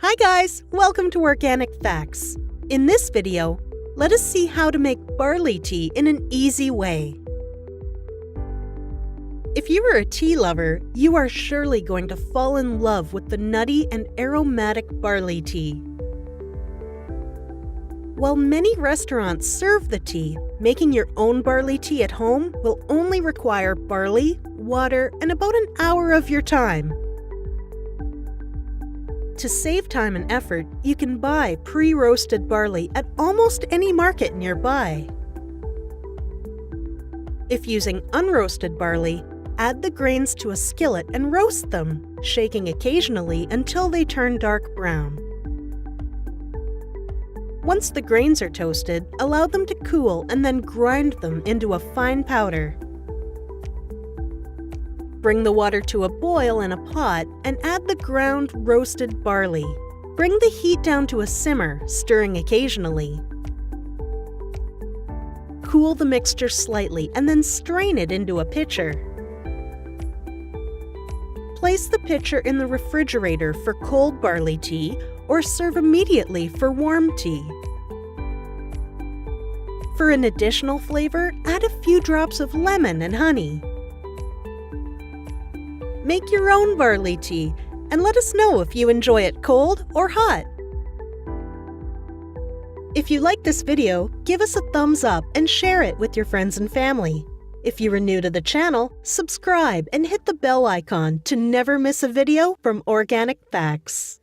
Hi guys, welcome to Organic Facts. In this video, let us see how to make barley tea in an easy way. If you are a tea lover, you are surely going to fall in love with the nutty and aromatic barley tea. While many restaurants serve the tea, making your own barley tea at home will only require barley, water, and about an hour of your time. To save time and effort, you can buy pre-roasted barley at almost any market nearby. If using unroasted barley, add the grains to a skillet and roast them, shaking occasionally until they turn dark brown. Once the grains are toasted, allow them to cool and then grind them into a fine powder. Bring the water to a boil in a pot and add the ground roasted barley. Bring the heat down to a simmer, stirring occasionally. Cool the mixture slightly and then strain it into a pitcher. Place the pitcher in the refrigerator for cold barley tea or serve immediately for warm tea. For an additional flavor, add a few drops of lemon and honey. Make your own barley tea and let us know if you enjoy it cold or hot. If you like this video, give us a thumbs up and share it with your friends and family. If you are new to the channel, subscribe and hit the bell icon to never miss a video from Organic Facts.